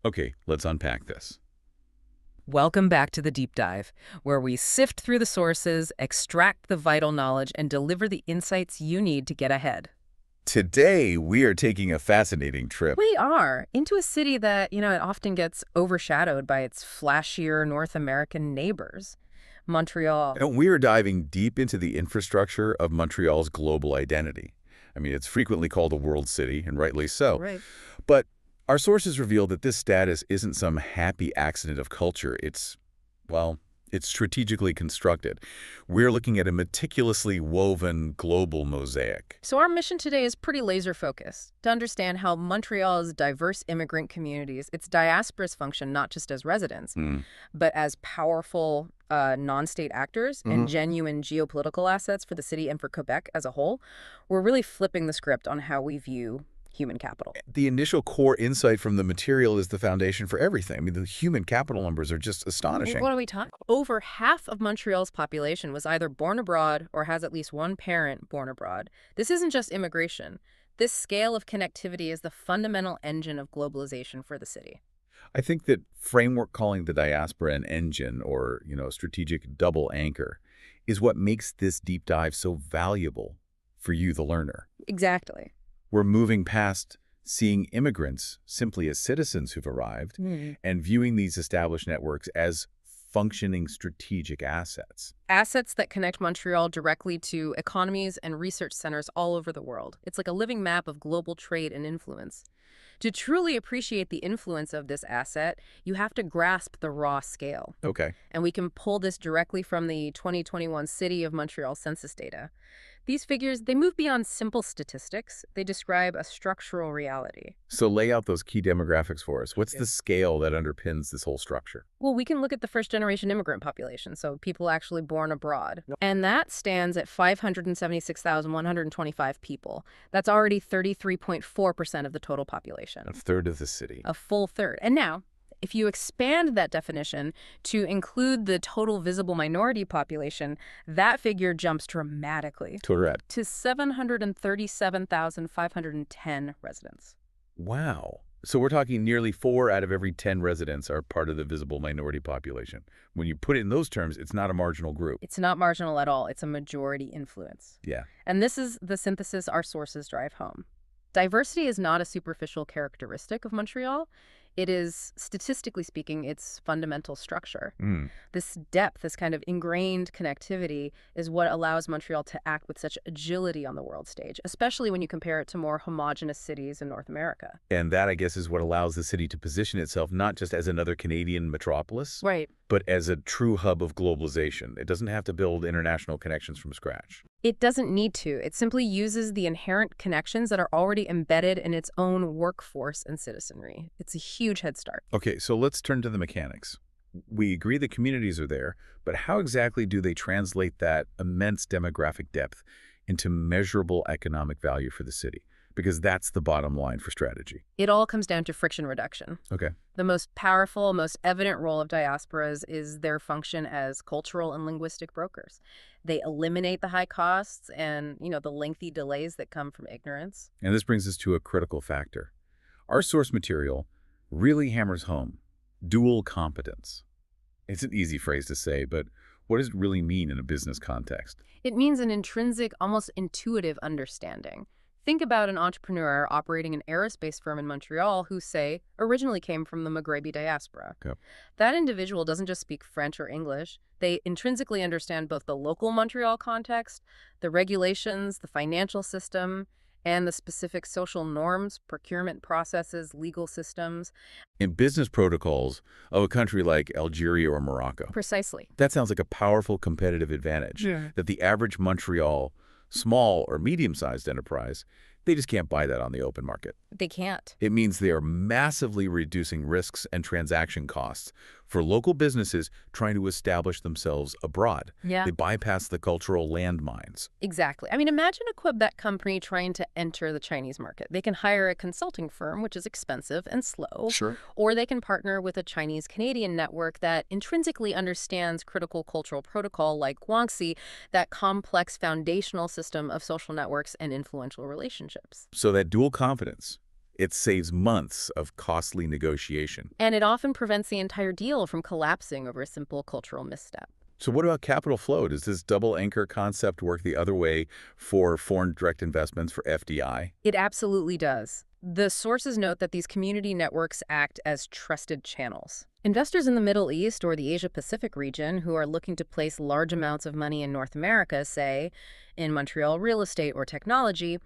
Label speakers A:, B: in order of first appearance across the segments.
A: Okay, let's unpack this.
B: Welcome back to the deep dive, where we sift through the sources, extract the vital knowledge, and deliver the insights you need to get ahead.
A: Today, we are taking a fascinating trip.
B: We are into a city that, it often gets overshadowed by its flashier North American neighbors, Montreal.
A: And we are diving deep into the infrastructure of Montreal's global identity. I mean, it's frequently called a world city, and rightly so.
B: Right.
A: But our sources reveal that this status isn't some happy accident of culture. It's strategically constructed. We're looking at a meticulously woven global mosaic.
B: So our mission today is pretty laser-focused to understand how Montreal's diverse immigrant communities, its diasporas function not just as residents,
A: Hmm.
B: but as powerful non-state actors and genuine geopolitical assets for the city and for Quebec as a whole. We're really flipping the script on how we view human capital.
A: The initial core insight from the material is the foundation for everything. I mean, the human capital numbers are just astonishing.
B: What are we talking? Over half of Montreal's population was either born abroad or has at least one parent born abroad. This isn't just immigration. This scale of connectivity is the fundamental engine of globalization for the city.
A: I think that framework calling the diaspora an engine or, strategic double anchor is what makes this deep dive so valuable for you, the learner.
B: Exactly.
A: We're moving past seeing immigrants simply as citizens who've arrived and viewing these established networks as functioning strategic assets.
B: Assets that connect Montreal directly to economies and research centers all over the world. It's like a living map of global trade and influence. To truly appreciate the influence of this asset, you have to grasp the raw scale.
A: Okay.
B: And we can pull this directly from the 2021 City of Montreal census data. These figures, they move beyond simple statistics. They describe a structural reality.
A: So lay out those key demographics for us. What's the scale that underpins this whole structure?
B: Well, we can look at the first-generation immigrant population, so people actually born abroad. And that stands at 576,125 people. That's already 33.4% of the total population.
A: A third of the city.
B: A full third. And now, if you expand that definition to include the total visible minority population, that figure jumps dramatically
A: Correct.
B: to 737,510 residents.
A: Wow. So we're talking nearly 4 out of every 10 residents are part of the visible minority population. When you put it in those terms, it's not a marginal group.
B: It's not marginal at all. It's a majority influence.
A: Yeah.
B: And this is the synthesis our sources drive home. Diversity is not a superficial characteristic of Montreal. It is, statistically speaking, its fundamental structure. This depth, this kind of ingrained connectivity, is what allows Montreal to act with such agility on the world stage, especially when you compare it to more homogenous cities in North America.
A: And that, I guess, is what allows the city to position itself not just as another Canadian metropolis,
B: Right.
A: but as a true hub of globalization. It doesn't have to build international connections from scratch.
B: It doesn't need to. It simply uses the inherent connections that are already embedded in its own workforce and citizenry. It's a huge head start.
A: Okay, so let's turn to the mechanics. We agree the communities are there, but how exactly do they translate that immense demographic depth into measurable economic value for the city? Because that's the bottom line for strategy.
B: It all comes down to friction reduction.
A: Okay.
B: The most powerful, most evident role of diasporas is their function as cultural and linguistic brokers. They eliminate the high costs and, the lengthy delays that come from ignorance.
A: And this brings us to a critical factor. Our source material really hammers home dual competence. It's an easy phrase to say, but what does it really mean in a business context?
B: It means an intrinsic, almost intuitive understanding. Think about an entrepreneur operating an aerospace firm in Montreal who, say, originally came from the Maghrebi diaspora.
A: Okay.
B: That individual doesn't just speak French or English. They intrinsically understand both the local Montreal context, the regulations, the financial system, and the specific social norms, procurement processes, legal systems.
A: In business protocols of a country like Algeria or Morocco.
B: Precisely.
A: That sounds like a powerful competitive advantage that the average Montreal small or medium-sized enterprise, they just can't buy that on the open market.
B: They can't.
A: It means they are massively reducing risks and transaction costs for local businesses trying to establish themselves abroad.
B: Yeah.
A: They bypass the cultural landmines.
B: Exactly. I mean, imagine a Quebec company trying to enter the Chinese market. They can hire a consulting firm, which is expensive and slow.
A: Sure.
B: Or they can partner with a Chinese-Canadian network that intrinsically understands critical cultural protocol like Guangxi, that complex foundational system of social networks and influential relationships.
A: So that dual confidence, It saves months of costly negotiation.
B: And it often prevents the entire deal from collapsing over a simple cultural misstep.
A: So what about capital flow? Does this double anchor concept work the other way for foreign direct investments, for FDI?
B: It absolutely does. The sources note that these community networks act as trusted channels. Investors in the Middle East or the Asia-Pacific region who are looking to place large amounts of money in North America, say, in Montreal real estate or technology,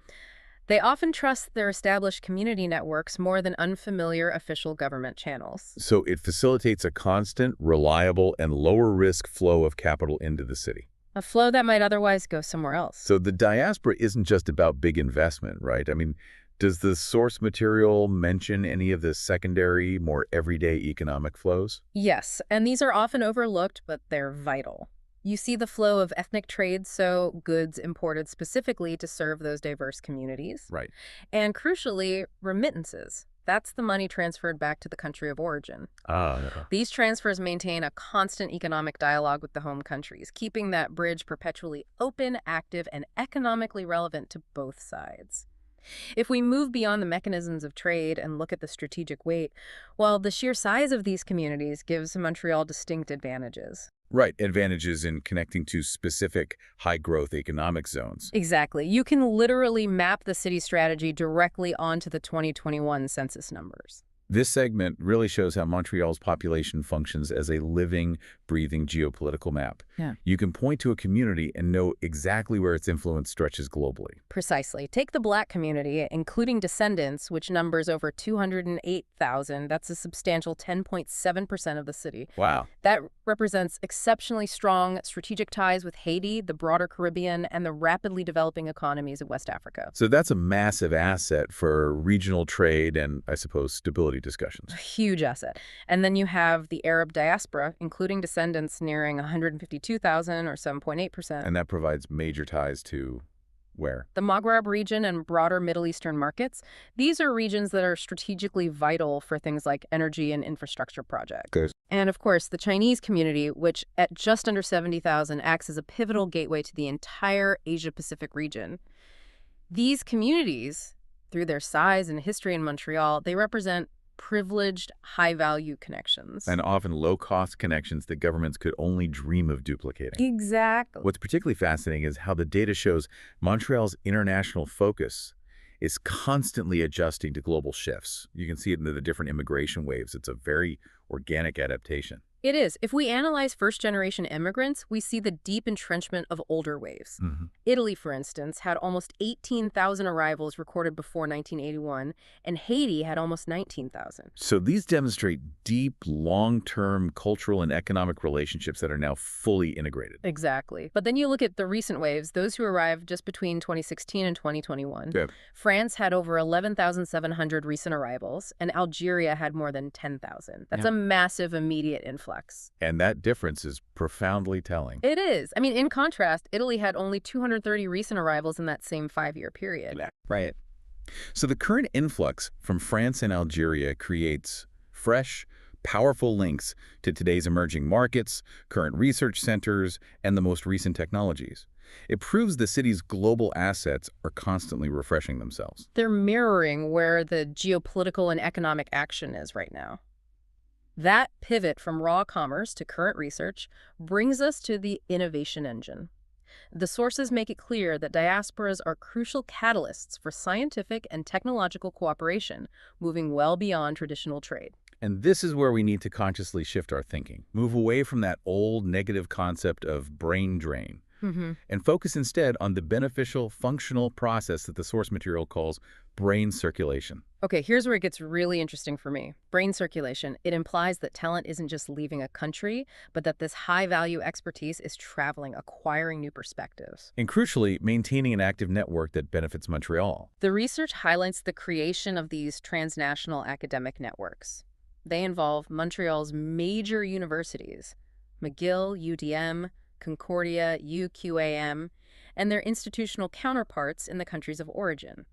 B: they often trust their established community networks more than unfamiliar official government channels.
A: So it facilitates a constant, reliable, and lower-risk flow of capital into the city.
B: A flow that might otherwise go somewhere else.
A: So the diaspora isn't just about big investment, right? I mean, does the source material mention any of the secondary, more everyday economic flows?
B: Yes, and these are often overlooked, but they're vital. You see the flow of ethnic trade, so goods imported specifically to serve those diverse communities.
A: Right.
B: And crucially, remittances. That's the money transferred back to the country of origin.
A: Ah.
B: These transfers maintain a constant economic dialogue with the home countries, keeping that bridge perpetually open, active, and economically relevant to both sides. If we move beyond the mechanisms of trade and look at the strategic weight, well, the sheer size of these communities gives Montreal distinct advantages.
A: Right, advantages in connecting to specific high-growth economic zones.
B: Exactly. You can literally map the city strategy directly onto the 2021 census numbers.
A: This segment really shows how Montreal's population functions as a living, breathing geopolitical map.
B: Yeah.
A: You can point to a community and know exactly where its influence stretches globally.
B: Precisely. Take the Black community, including descendants, which numbers over 208,000. That's a substantial 10.7% of the city.
A: Wow.
B: That represents exceptionally strong strategic ties with Haiti, the broader Caribbean, and the rapidly developing economies of West Africa.
A: So that's a massive asset for regional trade and, I suppose, stability discussions.
B: A huge asset. And then you have the Arab diaspora, including descendants nearing 152,000 or 7.8%.
A: And that provides major ties to where?
B: The Maghreb region and broader Middle Eastern markets. These are regions that are strategically vital for things like energy and infrastructure projects.
A: Good.
B: And of course, the Chinese community, which at just under 70,000 acts as a pivotal gateway to the entire Asia-Pacific region. These communities, through their size and history in Montreal, they represent privileged, high-value connections.
A: And often low-cost connections that governments could only dream of duplicating.
B: Exactly.
A: What's particularly fascinating is how the data shows Montreal's international focus is constantly adjusting to global shifts. You can see it in the different immigration waves. It's a very organic adaptation.
B: It is. If we analyze first-generation immigrants, we see the deep entrenchment of older waves. Italy, for instance, had almost 18,000 arrivals recorded before 1981, and Haiti had almost 19,000.
A: So these demonstrate deep, long-term cultural and economic relationships that are now fully integrated.
B: Exactly. But then you look at the recent waves, those who arrived just between 2016 and 2021.
A: Yeah.
B: France had over 11,700 recent arrivals, and Algeria had more than 10,000. That's a massive immediate influx.
A: And that difference is profoundly telling.
B: It is. I mean, in contrast, Italy had only 230 recent arrivals in that same 5-year period.
A: Right. So the current influx from France and Algeria creates fresh, powerful links to today's emerging markets, current research centers, and the most recent technologies. It proves the city's global assets are constantly refreshing themselves.
B: They're mirroring where the geopolitical and economic action is right now. That pivot from raw commerce to current research brings us to the innovation engine. The sources make it clear that diasporas are crucial catalysts for scientific and technological cooperation, moving well beyond traditional trade.
A: And this is where we need to consciously shift our thinking, move away from that old negative concept of brain drain, and focus instead on the beneficial, functional process that the source material calls brain circulation.
B: Okay, here's where it gets really interesting for me. Brain circulation. It implies that talent isn't just leaving a country, but that this high-value expertise is traveling, acquiring new perspectives.
A: And crucially, maintaining an active network that benefits Montreal.
B: The research highlights the creation of these transnational academic networks. They involve Montreal's major universities, McGill, UDM, Concordia, UQAM, and their institutional counterparts in the countries of origin.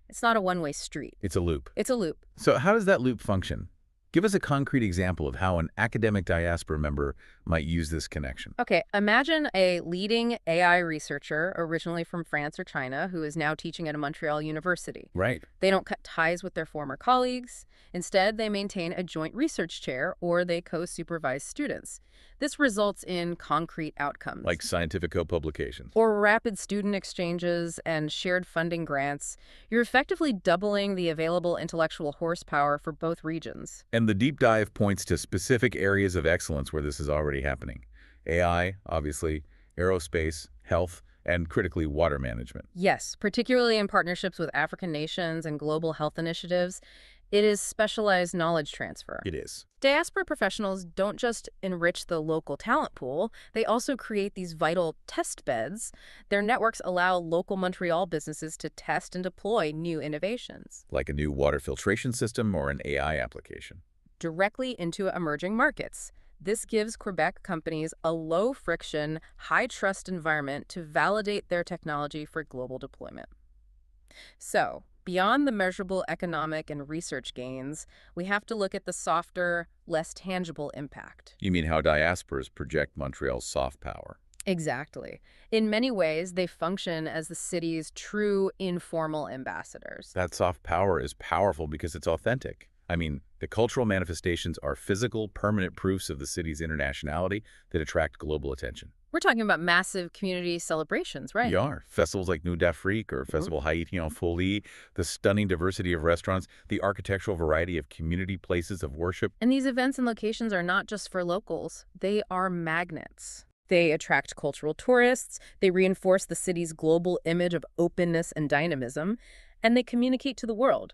B: It's not a one-way street.
A: It's a loop.
B: It's a loop.
A: So how does that loop function? Give us a concrete example of how an academic diaspora member might use this connection.
B: Okay, imagine a leading AI researcher, originally from France or China, who is now teaching at a Montreal university.
A: Right.
B: They don't cut ties with their former colleagues. Instead, they maintain a joint research chair or they co-supervise students. This results in concrete outcomes.
A: Like scientific co-publications.
B: Or rapid student exchanges and shared funding grants. You're effectively doubling the available intellectual horsepower for both regions.
A: And the deep dive points to specific areas of excellence where this is already happening. AI, obviously, aerospace, health, and critically water management.
B: Yes, particularly in partnerships with African nations and global health initiatives. It is specialized knowledge transfer.
A: It is.
B: Diaspora professionals don't just enrich the local talent pool, they also create these vital test beds. Their networks allow local Montreal businesses to test and deploy new innovations.
A: Like a new water filtration system or an AI application.
B: Directly into emerging markets. This gives Quebec companies a low-friction, high-trust environment to validate their technology for global deployment. So, beyond the measurable economic and research gains, we have to look at the softer, less tangible impact.
A: You mean how diasporas project Montreal's soft power?
B: Exactly. In many ways, they function as the city's true informal ambassadors.
A: That soft power is powerful because it's authentic. I mean, the cultural manifestations are physical, permanent proofs of the city's internationality that attract global attention.
B: We're talking about massive community celebrations, right?
A: We are. Festivals like Nuit d'Afrique or Festival Haïti en Folie, the stunning diversity of restaurants, the architectural variety of community places of worship.
B: And these events and locations are not just for locals. They are magnets. They attract cultural tourists, they reinforce the city's global image of openness and dynamism, and they communicate to the world.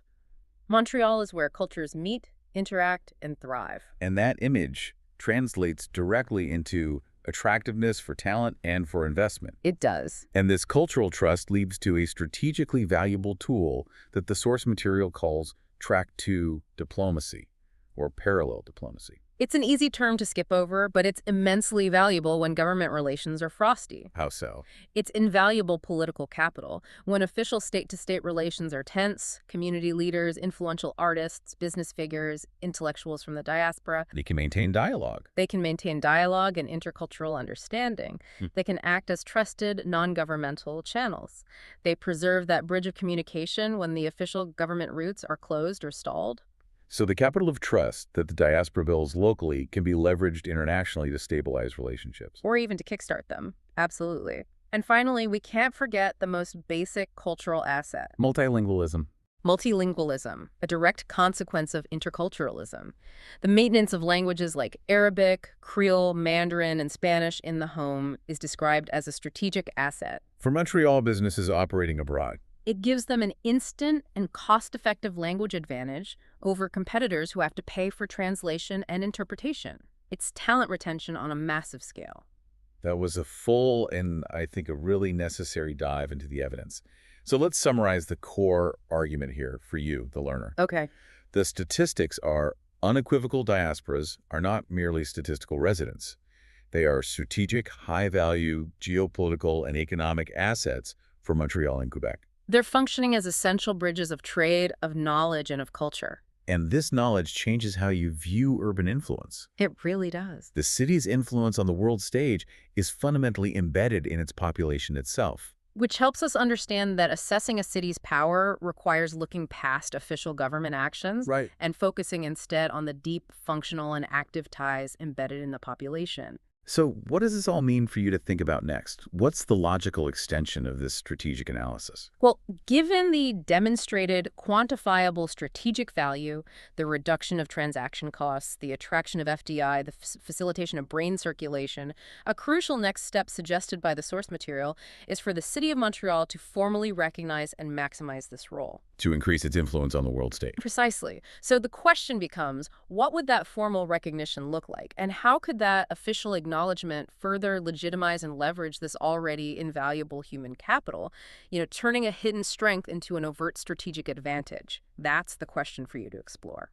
B: Montreal is where cultures meet, interact, and thrive.
A: And that image translates directly into attractiveness for talent and for investment.
B: It does.
A: And this cultural trust leads to a strategically valuable tool that the source material calls Track 2 diplomacy, or parallel diplomacy.
B: It's an easy term to skip over, but it's immensely valuable when government relations are frosty.
A: How so?
B: It's invaluable political capital. When official state-to-state relations are tense, community leaders, influential artists, business figures, intellectuals from the diaspora,
A: They can maintain dialogue.
B: they can maintain dialogue and intercultural understanding. They can act as trusted, non-governmental channels. They preserve that bridge of communication when the official government routes are closed or stalled.
A: So the capital of trust that the diaspora builds locally can be leveraged internationally to stabilize relationships.
B: Or even to kickstart them. Absolutely. And finally, we can't forget the most basic cultural asset.
A: Multilingualism.
B: Multilingualism, a direct consequence of interculturalism. The maintenance of languages like Arabic, Creole, Mandarin, and Spanish in the home is described as a strategic asset.
A: For Montreal businesses operating abroad,
B: It gives them an instant and cost-effective language advantage over competitors who have to pay for translation and interpretation. It's talent retention on a massive scale.
A: that was a full and, I think, a really necessary dive into the evidence. So let's summarize the core argument here for you, the learner.
B: Okay.
A: The statistics are unequivocal diasporas are not merely statistical residents. They are strategic, high-value, geopolitical, and economic assets for Montreal and Quebec.
B: They're functioning as essential bridges of trade, of knowledge, and of culture.
A: And this knowledge changes how you view urban influence.
B: It really does.
A: The city's influence on the world stage is fundamentally embedded in its population itself.
B: Which helps us understand that assessing a city's power requires looking past official government actions
A: Right.
B: and focusing instead on the deep, functional, and active ties embedded in the population.
A: So what does this all mean for you to think about next? What's the logical extension of this strategic analysis?
B: Well, given the demonstrated quantifiable strategic value, the reduction of transaction costs, the attraction of FDI, the facilitation of brain circulation, a crucial next step suggested by the source material is for the City of Montreal to formally recognize and maximize this role.
A: To increase its influence on the world stage.
B: Precisely. So the question becomes, what would that formal recognition look like? And how could that official acknowledgement further legitimize and leverage this already invaluable human capital, turning a hidden strength into an overt strategic advantage? That's the question for you to explore.